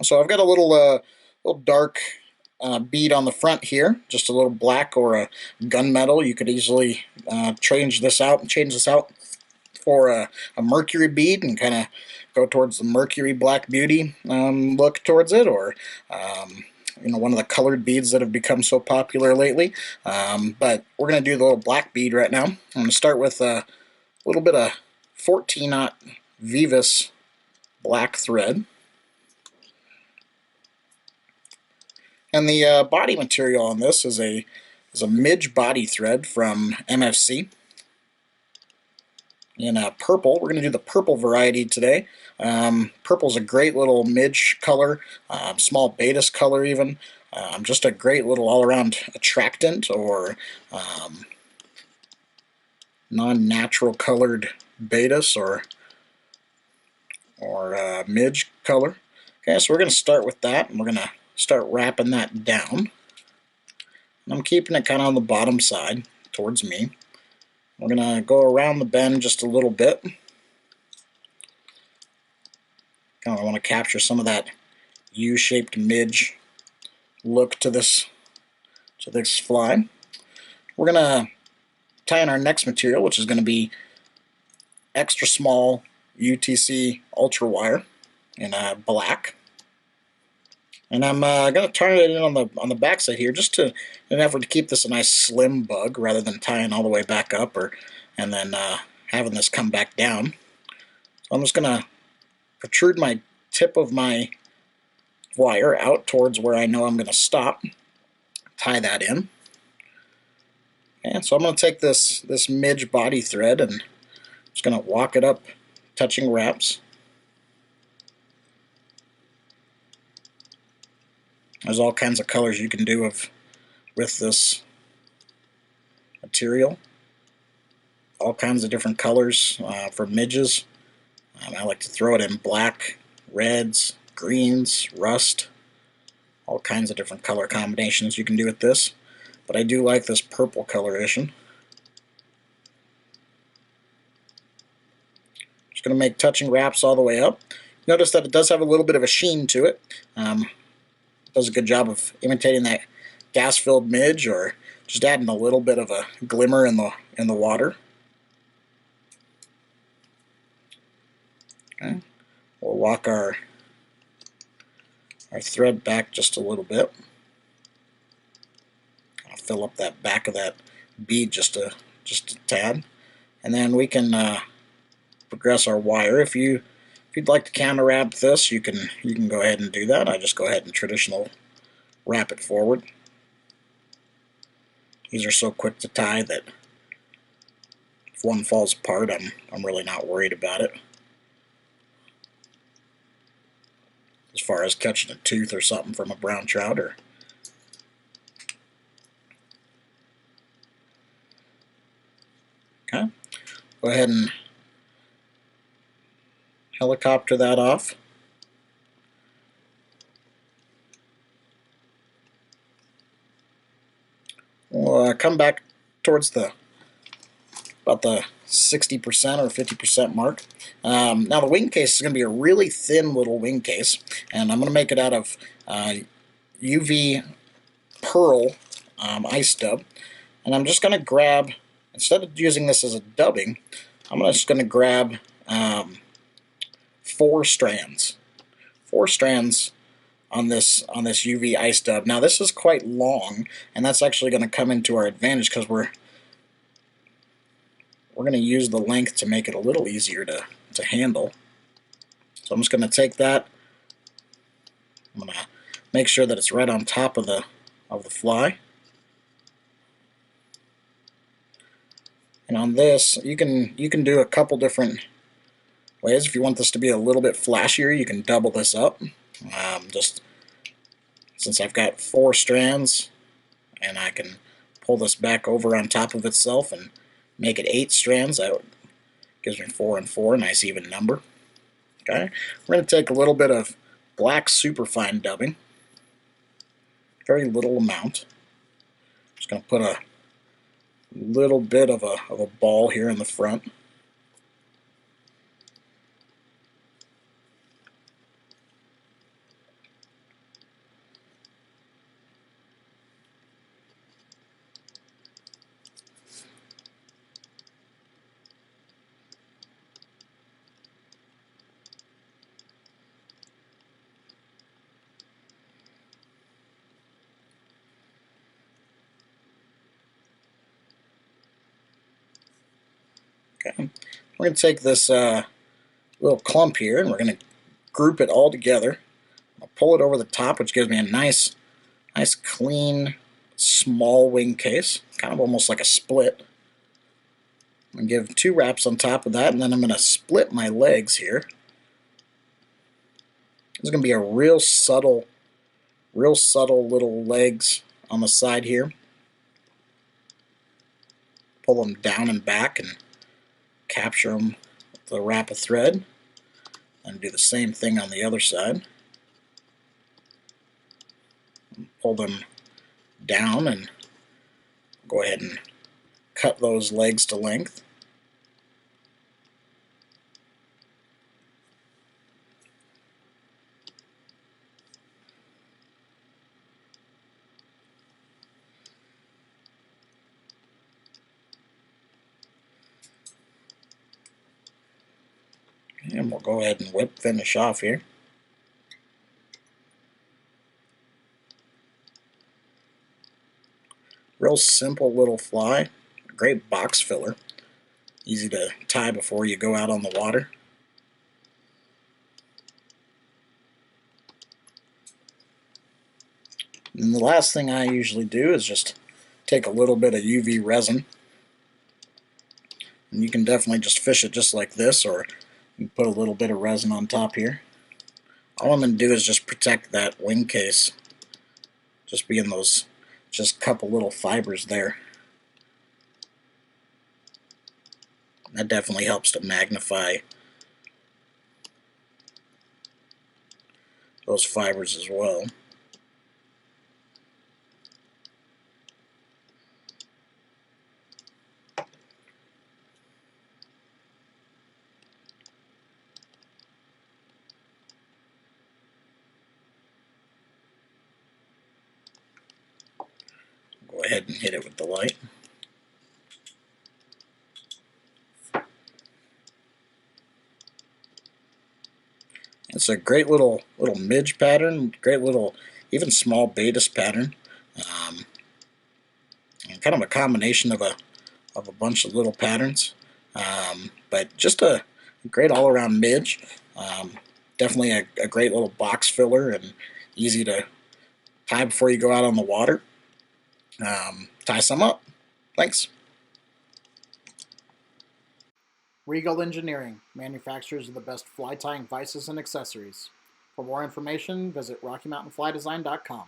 So I've got a little dark bead on the front here, just a little black or a gunmetal. You could easily change this out for a mercury bead and kind of go towards the mercury black beauty look towards it, or one of the colored beads that have become so popular lately. But we're going to do the little black bead right now. I'm going to start with a little bit of 14-aught Vivus black thread. And the body material on this is a Midge body thread from MFC. In purple, we're going to do the purple variety today. Purple's a great little Midge color, small Batis color even. Just a great little all-around attractant or non-natural colored Batis or Midge color. Okay, so we're going to start with that, and we're going to start wrapping that down. And I'm keeping it kind of on the bottom side towards me. We're going to go around the bend just a little bit. Kind of want to capture some of that U-shaped midge look to this fly. We're going to tie in our next material, which is going to be extra small UTC ultra wire in black. And I'm going to turn it in on the back side here, just in an effort to keep this a nice slim bug rather than tying all the way back up and then having this come back down. So I'm just going to protrude my tip of my wire out towards where I know I'm going to stop. Tie that in. And so I'm going to take this Midge body thread and just going to walk it up, touching wraps. There's all kinds of colors you can do with this material. All kinds of different colors for midges. I like to throw it in black, reds, greens, rust. All kinds of different color combinations you can do with this. But I do like this purple coloration. Just going to make touching wraps all the way up. Notice that it does have a little bit of a sheen to it. Does a good job of imitating that gas-filled midge, or just adding a little bit of a glimmer in the water. Okay. We'll walk our thread back just a little bit. I'll fill up that back of that bead just a tad, and then we can progress our wire. If you'd like to counter wrap this, you can go ahead and do that. I just go ahead and traditional wrap it forward. These are so quick to tie that if one falls apart, I'm really not worried about it. As far as catching a tooth or something from a brown trout. Okay, go ahead and helicopter that off. We'll come back towards about the 60% or 50% mark. Now the wing case is going to be a really thin little wing case, and I'm going to make it out of UV pearl ice dub. And I'm just going to grab, instead of using this as a dubbing, I'm just going to grab 4 strands. 4 strands on this UV ice dub. Now this is quite long, and that's actually going to come into our advantage because we're going to use the length to make it a little easier to handle. So I'm just going to take that. I'm going to make sure that it's right on top of the fly. And on this, you can do a couple different ways. If you want this to be a little bit flashier, you can double this up. Just since I've got 4 strands, and I can pull this back over on top of itself and make it 8 strands. That gives me 4 and 4, a nice even number. Okay, we're going to take a little bit of black superfine dubbing, very little amount. Just going to put a little bit of a ball here in the front. Okay. We're going to take this little clump here and we're going to group it all together. I'll pull it over the top, which gives me a nice clean, small wing case, kind of almost like a split. I'm going to give 2 wraps on top of that, and then I'm going to split my legs here. There's going to be a real subtle little legs on the side here. Pull them down and back and capture them with a wrap of thread. And do the same thing on the other side. Pull them down and go ahead and cut those legs to length. And we'll go ahead and whip finish off here. Real simple little fly, great box filler, easy to tie before you go out on the water. And the last thing I usually do is just take a little bit of UV resin. And you can definitely just fish it just like this, or you put a little bit of resin on top here. All I'm going to do is just protect that wing case, just being those just couple little fibers there. That definitely helps to magnify those fibers as well. Go ahead and hit it with the light. It's a great little midge pattern, great little even small Baetis pattern, and kind of a combination of a bunch of little patterns, but just a great all-around midge. Definitely a great little box filler and easy to tie before you go out on the water. Tie some up. Thanks. Regal Engineering, manufacturers of the best fly tying vices and accessories. For more information, visit RockyMountainFlyDesign.com.